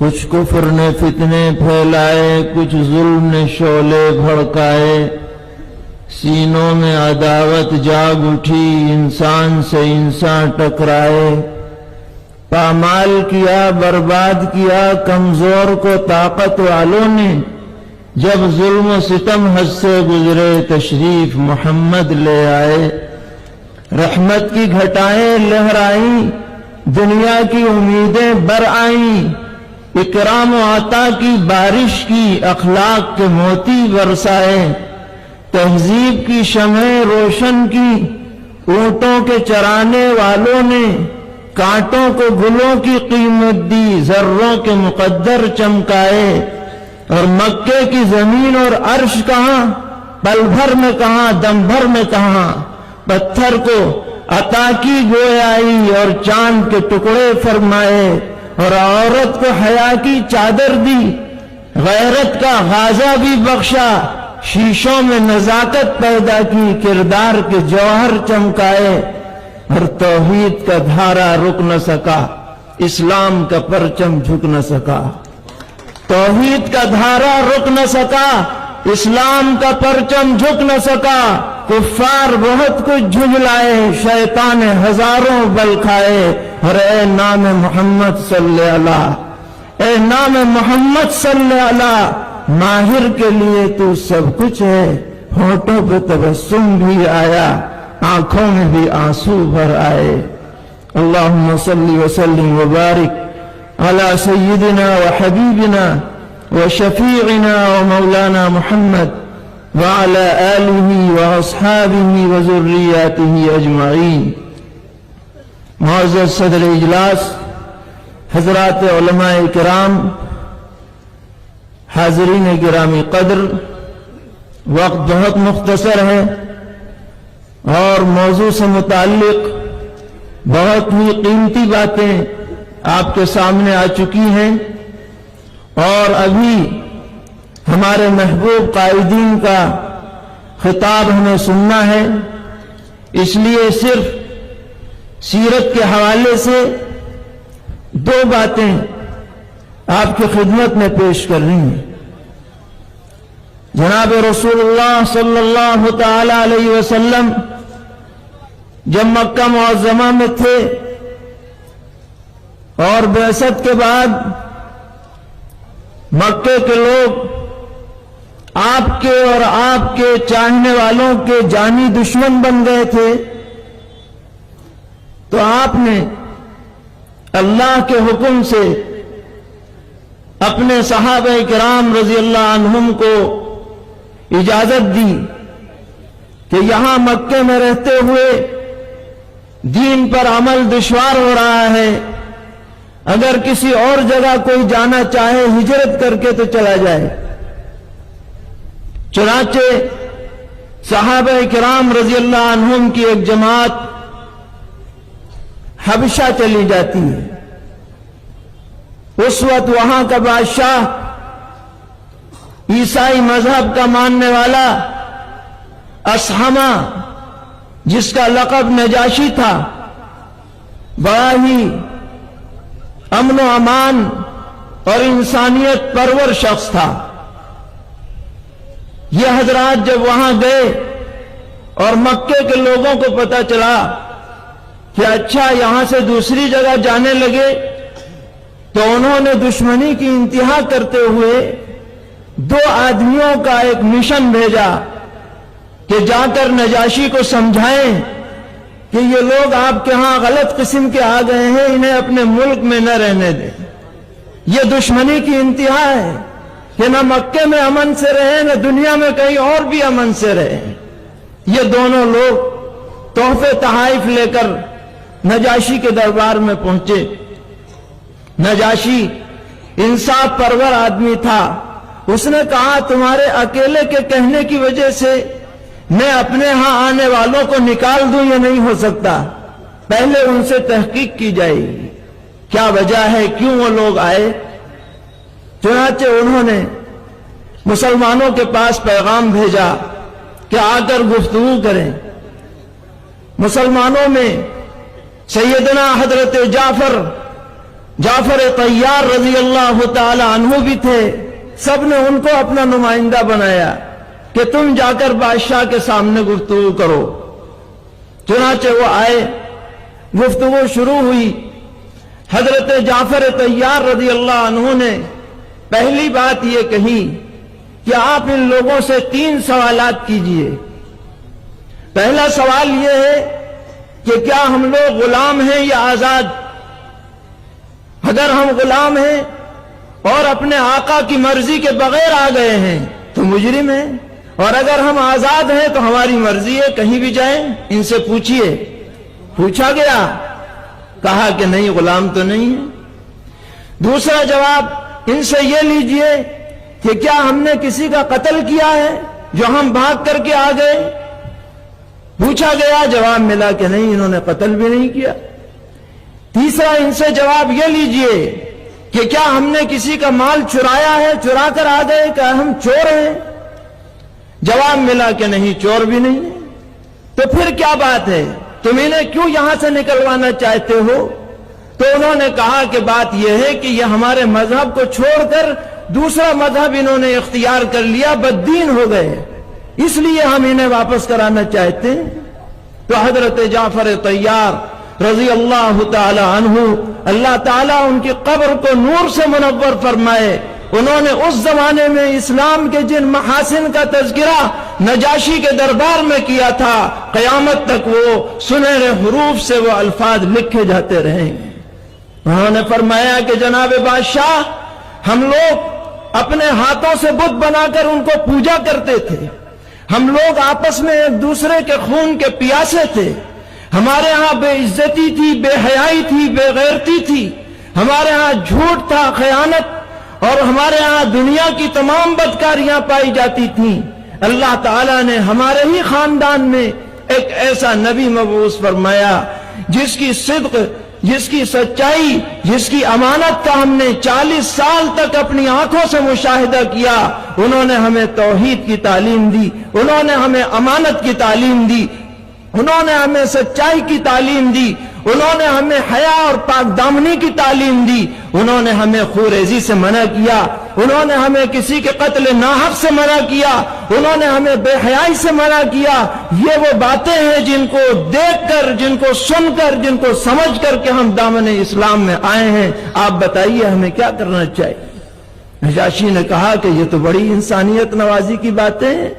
کچھ کفر نے فتنے پھیلائے، کچھ ظلم نے شعلے بھڑکائے، سینوں میں عداوت جاگ اٹھی، انسان سے انسان ٹکرائے، پامال کیا، برباد کیا کمزور کو طاقت والوں نے، جب ظلم و ستم حد سے گزرے تشریف محمد لے آئے، رحمت کی گھٹائیں لہرائیں، دنیا کی امیدیں بر آئیں، اکرام و عطا کی بارش کی، اخلاق کے موتی برسائے، تہذیب کی شمعیں روشن کی، اونٹوں کے چرانے والوں نے کانٹوں کو گلوں کی قیمت دی، ذروں کے مقدر چمکائے، اور مکے کی زمین اور عرش کہاں، پل بھر میں کہاں، دم بھر میں کہاں، پتھر کو عطا کی گویائی اور چاند کے ٹکڑے فرمائے، اور عورت کو حیا کی چادر دی، غیرت کا غازہ بھی بخشا، شیشوں میں نزاکت پیدا کی، کردار کے جوہر چمکائے، اور توحید کا دھارا رک نہ سکا، اسلام کا پرچم جھک نہ سکا، توحید کا دھارا رک نہ سکا، اسلام کا پرچم جھک نہ سکا، کفار بہت کچھ جھجلائے، شیطان ہزاروں بل کھائے، اور اے نام محمد صلی اللہ، اے نام محمد صلی اللہ، ماہر کے لیے تو سب کچھ ہے، ہونٹوں پہ تبسم بھی آیا، آنکھوں میں بھی آنسو بھر آئے۔ اللہم صلی وسلم وبارک علی سیدنا وحبیبنا وشفیعنا ومولانا محمد وعلى آلہ واصحابہ وذریاتہ اجمعین۔ معزز صدر اجلاس، حضرات علماء کرام، حاضرین گرامی قدر، وقت بہت مختصر ہے اور موضوع سے متعلق بہت ہی قیمتی باتیں آپ کے سامنے آ چکی ہیں، اور ابھی ہمارے محبوب قائدین کا خطاب ہمیں سننا ہے، اس لیے صرف سیرت کے حوالے سے دو باتیں آپ کی خدمت میں پیش کر رہی ہیں۔ جناب رسول اللہ صلی اللہ تعالی علیہ وسلم جب مکہ معظمہ میں تھے اور بعثت کے بعد مکے کے لوگ آپ کے اور آپ کے چاہنے والوں کے جانی دشمن بن گئے تھے، تو آپ نے اللہ کے حکم سے اپنے صحابہ کرام رضی اللہ عنہم کو اجازت دی کہ یہاں مکے میں رہتے ہوئے دین پر عمل دشوار ہو رہا ہے، اگر کسی اور جگہ کوئی جانا چاہے ہجرت کر کے تو چلا جائے۔ چنانچہ صحابہ کرام رضی اللہ عنہم کی ایک جماعت حبشہ چلی جاتی ہے۔ اس وقت وہاں کا بادشاہ عیسائی مذہب کا ماننے والا اسحمہ، جس کا لقب نجاشی تھا، بڑا ہی امن و امان اور انسانیت پرور شخص تھا۔ یہ حضرات جب وہاں گئے اور مکے کے لوگوں کو پتہ چلا کہ اچھا یہاں سے دوسری جگہ جانے لگے، تو انہوں نے دشمنی کی انتہا کرتے ہوئے دو آدمیوں کا ایک مشن بھیجا کہ جا کر نجاشی کو سمجھائیں کہ یہ لوگ آپ کے ہاں غلط قسم کے آ گئے ہیں، انہیں اپنے ملک میں نہ رہنے دیں۔ یہ دشمنی کی انتہا ہے کہ نہ مکے میں امن سے رہے، نہ دنیا میں کہیں اور بھی امن سے رہے۔ یہ دونوں لوگ تحفے تحائف لے کر نجاشی کے دربار میں پہنچے۔ نجاشی انصاف پرور آدمی تھا، اس نے کہا تمہارے اکیلے کے کہنے کی وجہ سے میں اپنے ہاں آنے والوں کو نکال دوں، یہ نہیں ہو سکتا، پہلے ان سے تحقیق کی جائے گی، کیا وجہ ہے، کیوں وہ لوگ آئے۔ چنانچہ انہوں نے مسلمانوں کے پاس پیغام بھیجا کہ آ کر گفتگو کریں۔ مسلمانوں میں سیدنا حضرت جعفر جعفر طیار رضی اللہ تعالی عنہ بھی تھے. سب نے ان کو اپنا نمائندہ بنایا کہ تم جا کر بادشاہ کے سامنے گفتگو کرو. چنانچہ وہ آئے, گفتگو شروع ہوئی. حضرت جعفر طیار رضی اللہ عنہ نے پہلی بات یہ کہی کہ آپ ان لوگوں سے 3 سوالات کیجئے. پہلا سوال یہ ہے کہ کیا ہم لوگ غلام ہیں یا آزاد؟ اگر ہم غلام ہیں اور اپنے آقا کی مرضی کے بغیر آ گئے ہیں تو مجرم ہیں, اور اگر ہم آزاد ہیں تو ہماری مرضی ہے, کہیں بھی جائیں. ان سے پوچھئے. پوچھا گیا, کہا کہ نہیں, غلام تو نہیں ہے. دوسرا جواب ان سے یہ لیجئے کہ کیا ہم نے کسی کا قتل کیا ہے جو ہم بھاگ کر کے آ گئے؟ پوچھا گیا, جواب ملا کہ نہیں, انہوں نے قتل بھی نہیں کیا. تیسرا ان سے جواب یہ لیجئے کہ کیا ہم نے کسی کا مال چرایا ہے, چرا کر آ گئے, کہ ہم چور ہیں؟ جواب ملا کہ نہیں, چور بھی نہیں ہے. تو پھر کیا بات ہے, تم انہیں کیوں یہاں سے نکلوانا چاہتے ہو؟ تو انہوں نے کہا کہ بات یہ ہے کہ یہ ہمارے مذہب کو چھوڑ کر دوسرا مذہب انہوں نے اختیار کر لیا, بددین ہو گئے, اس لیے ہم انہیں واپس کرانا چاہتے ہیں. تو حضرت جعفر طیار رضی اللہ تعالی عنہ, اللہ تعالیٰ ان کی قبر کو نور سے منور فرمائے, انہوں نے اس زمانے میں اسلام کے جن محاسن کا تذکرہ نجاشی کے دربار میں کیا تھا, قیامت تک وہ سنہرے حروف سے وہ الفاظ لکھے جاتے رہیں گے. انہوں نے فرمایا کہ جناب بادشاہ, ہم لوگ اپنے ہاتھوں سے بت بنا کر ان کو پوجا کرتے تھے, ہم لوگ آپس میں ایک دوسرے کے خون کے پیاسے تھے, ہمارے ہاں بے عزتی تھی, بے حیائی تھی, بے غیرتی تھی, ہمارے ہاں جھوٹ تھا, خیانت, اور ہمارے ہاں دنیا کی تمام بدکاریاں پائی جاتی تھیں. اللہ تعالیٰ نے ہمارے ہی خاندان میں ایک ایسا نبی مبعوث فرمایا جس کی صدق, جس کی سچائی, جس کی امانت کا ہم نے 40 سال تک اپنی آنکھوں سے مشاہدہ کیا. انہوں نے ہمیں توحید کی تعلیم دی, انہوں نے ہمیں امانت کی تعلیم دی, انہوں نے ہمیں سچائی کی تعلیم دی, انہوں نے ہمیں حیا اور پاک دامنی کی تعلیم دی, انہوں نے ہمیں خوریزی سے منع کیا, انہوں نے ہمیں کسی کے قتل ناحق سے منع کیا, انہوں نے ہمیں بے حیائی سے منع کیا. یہ وہ باتیں ہیں جن کو دیکھ کر, جن کو سن کر, جن کو سمجھ کر کے ہم دامن اسلام میں آئے ہیں. آپ بتائیے ہمیں کیا کرنا چاہیے؟ نجاشی نے کہا کہ یہ تو بڑی انسانیت نوازی کی باتیں ہیں,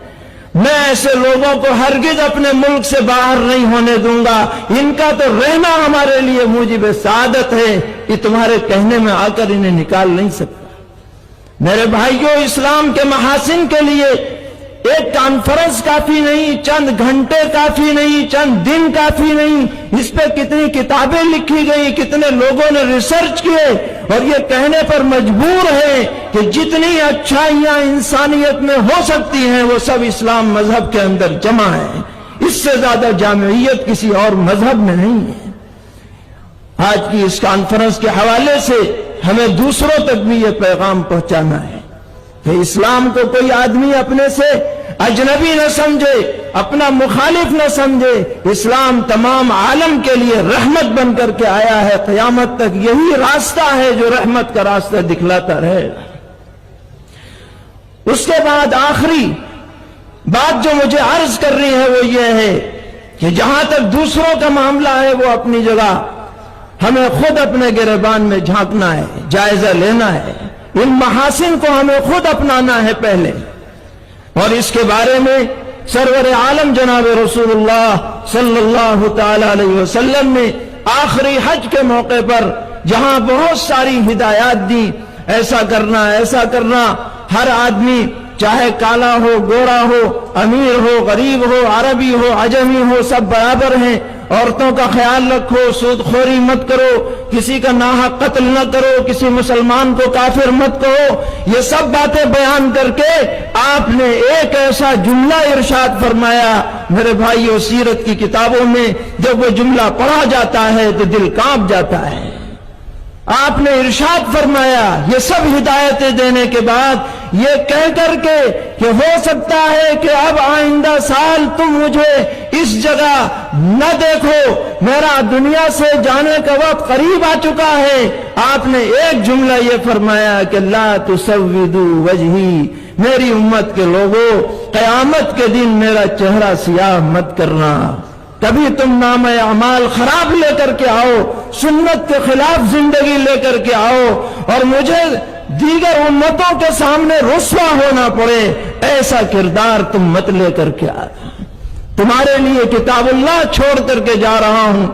میں ایسے لوگوں کو ہرگز اپنے ملک سے باہر نہیں ہونے دوں گا, ان کا تو رہنا ہمارے لیے موجب سعادت ہے, کہ تمہارے کہنے میں آ کر انہیں نکال نہیں سکتا. میرے بھائیوں, اسلام کے محاسن کے لیے ایک کانفرنس کافی نہیں, چند گھنٹے کافی نہیں, چند دن کافی نہیں, اس پہ کتنی کتابیں لکھی گئی, کتنے لوگوں نے ریسرچ کیے, اور یہ کہنے پر مجبور ہے کہ جتنی اچھائیاں انسانیت میں ہو سکتی ہیں وہ سب اسلام مذہب کے اندر جمع ہیں. اس سے زیادہ جامعیت کسی اور مذہب میں نہیں ہے. آج کی اس کانفرنس کے حوالے سے ہمیں دوسروں تک بھی یہ پیغام پہنچانا ہے کہ اسلام کو کوئی آدمی اپنے سے اجنبی نہ سمجھے, اپنا مخالف نہ سمجھے. اسلام تمام عالم کے لیے رحمت بن کر کے آیا ہے, قیامت تک یہی راستہ ہے جو رحمت کا راستہ دکھلاتا رہے. اس کے بعد آخری بات جو مجھے عرض کرنی ہے وہ یہ ہے کہ جہاں تک دوسروں کا معاملہ ہے وہ اپنی جگہ, ہمیں خود اپنے گریبان میں جھانکنا ہے, جائزہ لینا ہے, ان محاسن کو ہمیں خود اپنانا ہے پہلے. اور اس کے بارے میں سرور عالم جناب رسول اللہ صلی اللہ تعالی علیہ وسلم نے آخری حج کے موقع پر جہاں بہت ساری ہدایات دی, ایسا کرنا, ایسا کرنا, ہر آدمی چاہے کالا ہو, گورا ہو, امیر ہو, غریب ہو, عربی ہو, عجمی ہو, سب برابر ہیں. عورتوں کا خیال رکھو, سود خوری مت کرو, کسی کا ناحق قتل نہ کرو, کسی مسلمان کو کافر مت کہو. یہ سب باتیں بیان کر کے آپ نے ایک ایسا جملہ ارشاد فرمایا, میرے بھائیو سیرت کی کتابوں میں جب وہ جملہ پڑھا جاتا ہے تو دل کانپ جاتا ہے. آپ نے ارشاد فرمایا, یہ سب ہدایتیں دینے کے بعد یہ کہہ کر کے کہ ہو سکتا ہے کہ اب آئندہ سال تم مجھے اس جگہ نہ دیکھو، میرا دنیا سے جانے کا وقت قریب آ چکا ہے، آپ نے ایک جملہ یہ فرمایا کہ لا تسودوا وجہی، میری امت کے لوگوں قیامت کے دن میرا چہرہ سیاہ مت کرنا۔ کبھی تم نام اعمال خراب لے کر کے آؤ، سنت کے خلاف زندگی لے کر کے آؤ اور مجھے دیگر امتوں کے سامنے رسوا ہونا پڑے، ایسا کردار تم مت لے کر کے آ۔ تمہارے لیے کتاب اللہ چھوڑ کر کے جا رہا ہوں،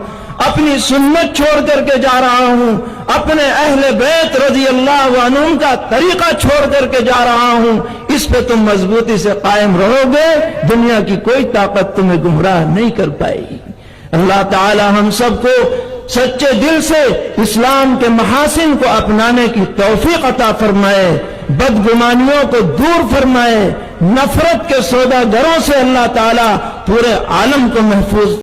اپنی سنت چھوڑ کر کے جا رہا ہوں، اپنے اہل بیت رضی اللہ عنہم کا طریقہ چھوڑ کر کے جا رہا ہوں، اس پہ تم مضبوطی سے قائم رہو گے، دنیا کی کوئی طاقت تمہیں گمراہ نہیں کر پائے گی۔ اللہ تعالی ہم سب کو سچے دل سے اسلام کے محاسن کو اپنانے کی توفیق عطا فرمائے، بدگمانیوں کو دور فرمائے، نفرت کے سوداگروں سے اللہ تعالی پورے عالم کو محفوظ